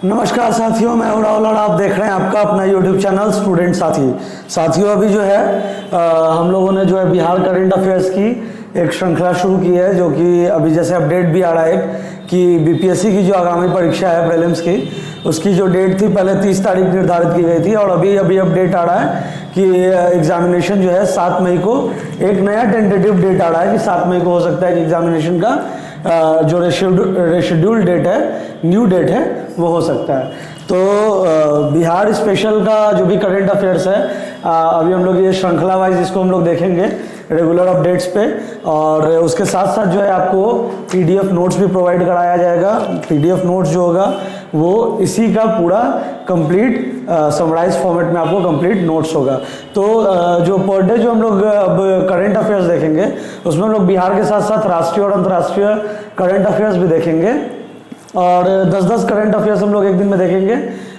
नमस्कार साथियों, मैं हूं राहुल और आप देख रहे हैं आपका अपना YouTube चैनल स्टूडेंट साथियों अभी जो है हम लोगों ने जो है बिहार करंट अफेयर्स की एक श्रृंखला शुरू की है, जो कि अभी जैसे अपडेट भी आ रहा है कि बीपीएससी की जो आगामी परीक्षा है प्रीलिम्स की, उसकी जो डेट थी पहले 30 तारीख निर्धारित की गई थी और अभी अपडेट आ रहा है कि एग्जामिनेशन जो है 7 मई को, एक नया टेंटेटिव डेट आ रहा है कि 7 मई को हो सकता है कि एग्जामिनेशन का जो रेशेड्यूल डेट है, न्यू डेट है, वो हो सकता है। तो बिहार स्पेशल का जो भी करंट अफेयर्स है, अभी हम लोग ये श्रृंखला वाइज इसको हम लोग देखेंगे रेगुलर अपडेट्स पे, और उसके साथ साथ जो है आपको पीडीएफ नोट्स भी प्रोवाइड कराया जाएगा। पीडीएफ नोट्स जो होगा वो इसी का पूरा कंप्लीट समराइज फॉर्मेट में आपको कंप्लीट नोट्स होगा। तो जो पर डे जो हम लोग अब करंट अफेयर्स देखेंगे, उसमें हम लोग बिहार के साथ साथ राष्ट्रीय और अंतर्राष्ट्रीय करंट अफेयर्स भी देखेंगे, और 10-10 करंट अफेयर्स हम लोग एक दिन में देखेंगे,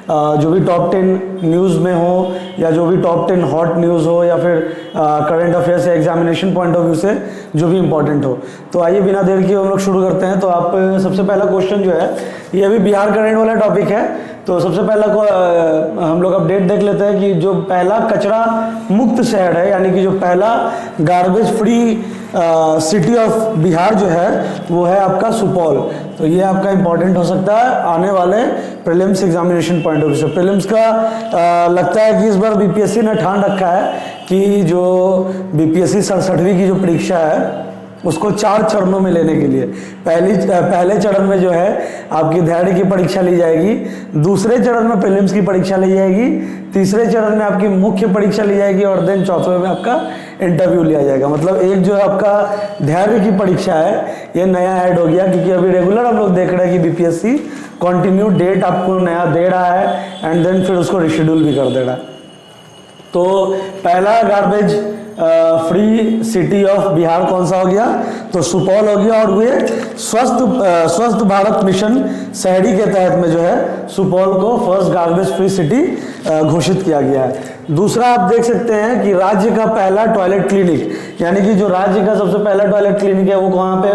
जो भी टॉप 10 न्यूज़ में हो या जो भी टॉप 10 हॉट न्यूज़ हो या फिर करंट अफेयर्स या एग्जामिनेशन पॉइंट ऑफ व्यू से जो भी इम्पोर्टेंट हो। तो आइए बिना देर किए हम लोग शुरू करते हैं। तो आप सबसे पहला क्वेश्चन जो है ये भी बिहार करंट वाला टॉपिक है। तो सबसे पहला को हम लोग अपडेट देख लेते हैं कि जो पहला कचरा मुक्त शहर है, यानी कि जो पहला garbage free city of Bihar जो है वो है आपका सुपौल। तो ये आपका इंपॉर्टेंट हो सकता है आने वाले prelims examination point of view से। प्रीलिम्स का लगता है कि इस बार बीपीएससी ने ठान रखा है कि जो बीपीएससी 67वीं की जो परीक्षा है उसको 4 चरणों में लेने के लिए पहले चरण में जो है आपकी धैर्य की परीक्षा ली जाएगी, दूसरे चरण में प्रीलिम्स की परीक्षा ली जाएगी, तीसरे चरण में आपकी मुख्य परीक्षा ली जाएगी और देन चौथे में आपका इंटरव्यू लिया जाएगा। मतलब एक जो है आपका धैर्य की परीक्षा है ये नया ऐड हो गया, क्योंकि अभी रेगुलर हम लोग देख रहे हैं कि बीपीएससी कंटिन्यू डेट आपको नया दे रहा है एंड देन फिर उसको रिशेड्यूल भी कर दे रहा है। तो पहला garbage free city of Bihar कौन सा हो गया? तो सुपौल हो गया, और वे स्वस्थ भारत मिशन शहरी के तहत में जो है सुपौल को फर्स्ट गार्बेज फ्री सिटी घोषित किया गया है। दूसरा आप देख सकते हैं कि राज्य का पहला टॉयलेट क्लिनिक, यानी कि जो राज्य का सबसे पहला टॉयलेट क्लिनिक है वो कहाँ पे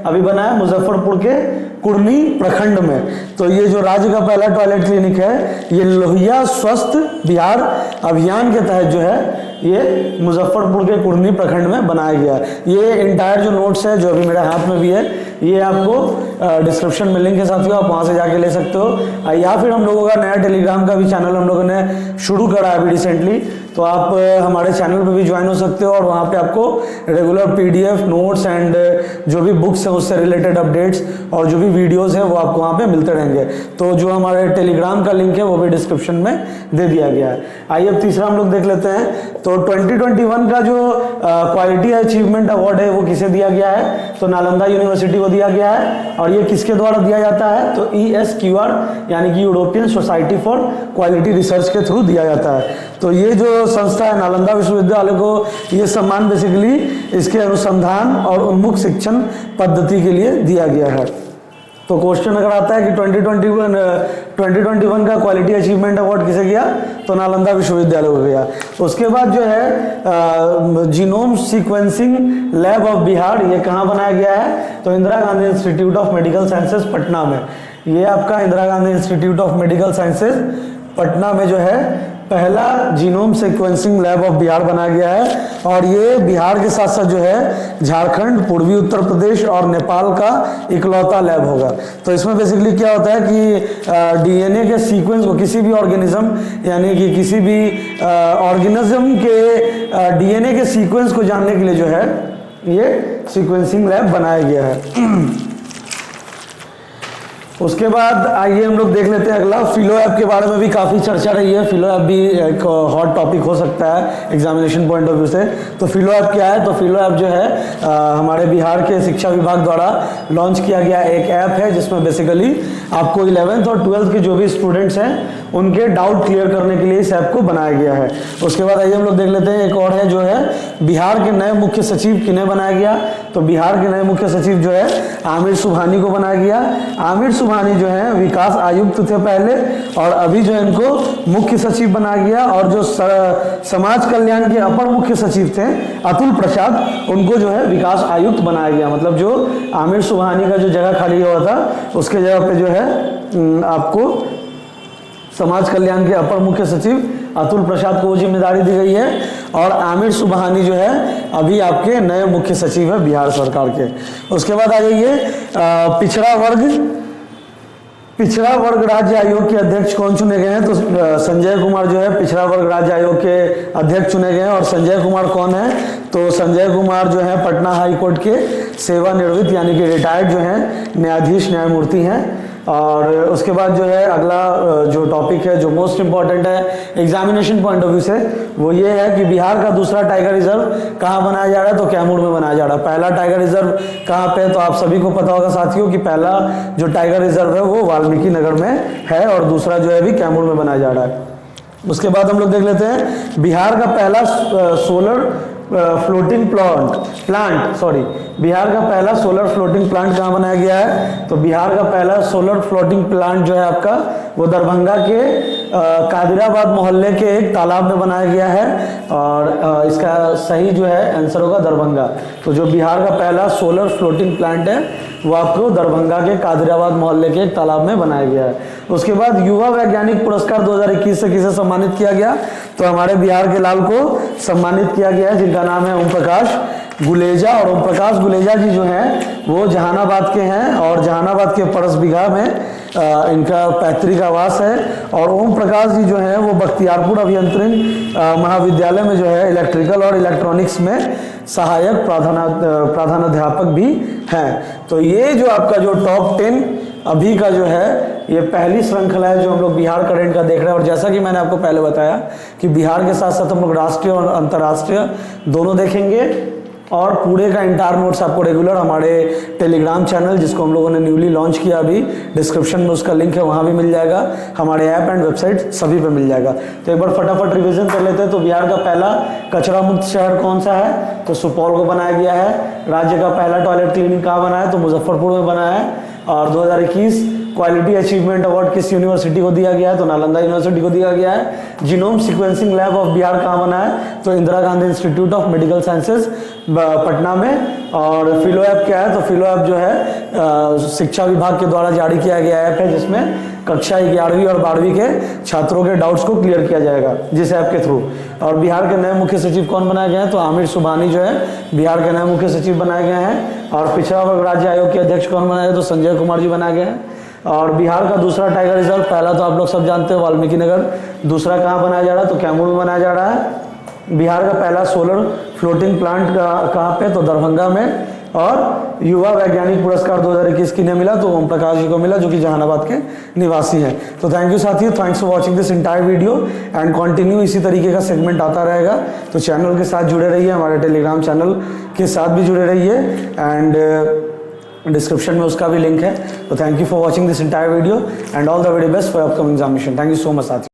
अभी बना है? मुजफ्फरपुर के कुर्नी प्रखंड में। तो ये जो राज्य का पहला टॉयलेट क्लिनिक है ये लोहिया स्वस्थ बिहार अभियान के तहत जो है ये मुजफ्फरपुर के कुर्नी प्रखंड में बनाया गया है। ये इंटायर जो नोट्स है जो अभी मेरे हाथ में भी है, ये आपको डिस्क्रिप्शन में लिंक है साथियों, आप वहाँ से जाके ले सकते हो। या फिर हम लोगों का नया टेलीग्राम का भी चैनल हम लोगों ने शुरू करा है अभी रिसेंटली, तो आप हमारे चैनल पे भी ज्वाइन हो सकते हो और वहाँ पे आपको रेगुलर पीडीएफ नोट्स एंड जो भी बुक्स हैं उससे रिलेटेड अपडेट्स और जो भी वीडियोस हैं वो आपको वहाँ पे मिलते रहेंगे। तो जो हमारे टेलीग्राम का लिंक है वो भी डिस्क्रिप्शन में दे दिया गया है। आइए अब तीसरा हम लोग देख लेते हैं। तो 2021 का जो क्वालिटी अचीवमेंट अवार्ड है वो किसे दिया गया है? तो नालंदा यूनिवर्सिटी को दिया गया है, और ये किसके द्वारा दिया जाता है? तो ESQR यानी कि European society for quality research के थ्रू दिया जाता है। तो ये जो संस्था है नालंदा विश्वविद्यालय को ये सम्मान बेसिकली इसके अनुसंधान और उन्मुख शिक्षण पद्धति के लिए दिया गया है। तो क्वेश्चन अगर आता है कि 2021 का क्वालिटी अचीवमेंट अवार्ड किसे गया? तो नालंदा विश्वविद्यालय को गया। उसके बाद जो है genome sequencing lab of Bihar, ये कहाँ बनाया गया है? तो Indira Gandhi institute of medical sciences Patna में। ये आपका Indira Gandhi institute of medical sciences Patna में जो है पहला genome sequencing lab of Bihar बनाया गया है, और ये बिहार के साथ साथ जो है झारखंड, पूर्वी उत्तर प्रदेश और नेपाल का इकलौता लैब होगा। तो इसमें बेसिकली क्या होता है कि डीएनए के सीक्वेंस को, किसी भी ऑर्गेनिज्म यानी कि किसी भी ऑर्गेनिज्म के डीएनए के सीक्वेंस को जानने के लिए जो है ये सीक्वेंसिंग लैब बनाया गया है। उसके बाद आइए हम लोग देख लेते हैं अगला, फिलो ऐप के बारे में भी काफ़ी चर्चा रही है। फिलो ऐप भी एक हॉट टॉपिक हो सकता है एग्जामिनेशन पॉइंट ऑफ व्यू से। तो फिलो ऐप क्या है? तो फिलो ऐप जो है हमारे बिहार के शिक्षा विभाग द्वारा लॉन्च किया गया एक ऐप है, जिसमें बेसिकली आपको 11th और 12th के जो भी स्टूडेंट्स हैं उनके डाउट क्लियर करने के लिए इस ऐप को बनाया गया है। उसके बाद आइए हम लोग देख लेते हैं एक और है जो है बिहार के नए मुख्य सचिव किन्हें बनाया गया? तो बिहार के नए मुख्य सचिव जो है आमिर सुबहानी को बनाया गया। आमिर सुबहानी जो है विकास आयुक्त थे पहले, और अभी जो है इनको मुख्य सचिव बनाया गया, और जो समाज कल्याण के अपर मुख्य सचिव थे अतुल प्रसाद, उनको जो है विकास आयुक्त बनाया गया। मतलब जो आमिर सुबहानी का जो जगह खाली हुआ था उसके जगह पे जो है आपको समाज कल्याण के अपर मुख्य सचिव अतुल प्रसाद को वो जिम्मेदारी दी गई है। और आमिर सुबहानी जो है अभी आपके नए मुख्य सचिव है बिहार सरकार के। उसके बाद आ जाइए पिछड़ा वर्ग राज्य आयोग के अध्यक्ष कौन चुने गए हैं? तो संजय कुमार जो है पिछड़ा वर्ग राज्य आयोग के अध्यक्ष चुने गए हैं। और संजय कुमार कौन है? तो संजय कुमार जो है पटना हाई कोर्ट के सेवानिवृत्त यानी कि रिटायर्ड जो हैं न्यायाधीश न्यायमूर्ति हैं। और उसके बाद जो है अगला जो टॉपिक है जो मोस्ट इंपॉर्टेंट है एग्जामिनेशन पॉइंट ऑफ व्यू से, वो ये है कि बिहार का दूसरा टाइगर रिजर्व कहाँ बनाया जा रहा है? तो कैमूर में बनाया जा रहा है। पहला टाइगर रिजर्व कहाँ पे? तो आप सभी को पता होगा साथियों कि पहला जो टाइगर रिजर्व है वो वाल्मीकि नगर में है और दूसरा जो है अभी कैमूर में बनाया जा रहा है। उसके बाद हम लोग देख लेते हैं बिहार का पहला सोलर फ्लोटिंग बिहार का पहला सोलर फ्लोटिंग प्लांट कहाँ बनाया गया है? तो बिहार का पहला सोलर फ्लोटिंग प्लांट जो है आपका वो दरभंगा के कादिराबाद मोहल्ले के एक तालाब में बनाया गया है। और इसका सही जो है आंसर होगा दरभंगा। तो जो बिहार का पहला सोलर फ्लोटिंग प्लांट है वो आपको दरभंगा के कादिराबाद मोहल्ले के एक तालाब में बनाया गया है। उसके बाद युवा वैज्ञानिक पुरस्कार 2021 से किसे सम्मानित किया गया? तो हमारे बिहार के लाल को सम्मानित किया गया है जिनका नाम है ओम प्रकाश गुलेजा। और ओम प्रकाश गुलेजा जी जो हैं वो जहानाबाद के हैं और जहानाबाद के परसबिघा में इनका पैतृक आवास है। और ओम प्रकाश जी जो हैं वो बख्तियारपुर अभियंत्रण महाविद्यालय में जो है इलेक्ट्रिकल और इलेक्ट्रॉनिक्स में सहायक प्रधानाध्यापक भी हैं। तो ये जो आपका जो टॉप 10 अभी का जो है ये पहली श्रृंखला है जो हम लोग बिहार करेंट का देख रहे हैं। और जैसा कि मैंने आपको पहले बताया कि बिहार के साथ साथ हम लोग राष्ट्रीय और अंतर्राष्ट्रीय दोनों देखेंगे। और पूरे का इंटायर नोट्स आपको रेगुलर हमारे टेलीग्राम चैनल जिसको हम लोगों ने न्यूली लॉन्च किया अभी, डिस्क्रिप्शन में उसका लिंक है, वहाँ भी मिल जाएगा। हमारे ऐप एंड वेबसाइट सभी पे मिल जाएगा। तो एक बार फटाफट रिवीजन कर लेते हैं। तो बिहार का पहला कचरा मुक्त शहर कौन सा है? तो सुपौल को बनाया गया है। राज्य का पहला टॉयलेट क्लीनिंग कहाँ बना है? तो मुजफ्फरपुर में बना है। और 2021 क्वालिटी अचीवमेंट अवार्ड किस यूनिवर्सिटी को दिया गया है? तो नालंदा यूनिवर्सिटी को दिया गया है। Genome sequencing lab of Bihar कहाँ बना है? तो Indira Gandhi institute of medical sciences Patna में। और फिलो ऐप क्या है? तो फिलो ऐप जो है शिक्षा विभाग के द्वारा जारी किया गया ऐप है जिसमें कक्षा 11वीं और 12वीं के छात्रों के डाउट्स को क्लियर किया जाएगा जिस ऐप के थ्रू। और बिहार के नए मुख्य सचिव कौन बनाए गए हैं? तो आमिर सुबहानी जो है बिहार के नए मुख्य सचिव बनाए गए हैं। और पिछड़ा वर्ग राज्य आयोग के अध्यक्ष कौन बनाए गए? तो संजय कुमार जी बनाए गए हैं। और बिहार का दूसरा टाइगर रिजर्व, पहला तो आप लोग सब जानते हो वाल्मीकि नगर, दूसरा कहाँ बनाया जा रहा है? तो कैमूर में बनाया जा रहा है। बिहार का पहला सोलर फ्लोटिंग प्लांट कहाँ पे? तो दरभंगा में। और युवा वैज्ञानिक पुरस्कार 2021 किन्हें मिला? तो ओम प्रकाश जी को मिला जो कि जहानाबाद के निवासी हैं। तो थैंक यू साथियों, thanks for watching this entire video and continue इसी तरीके का सेगमेंट आता रहेगा। तो चैनल के साथ जुड़े रहिए, हमारे टेलीग्राम चैनल के साथ भी जुड़े रहिए एंड डिस्क्रिप्शन में उसका भी लिंक है। तो thank you for watching this entire video and all the very best for upcoming examination. Thank you so much साथियों।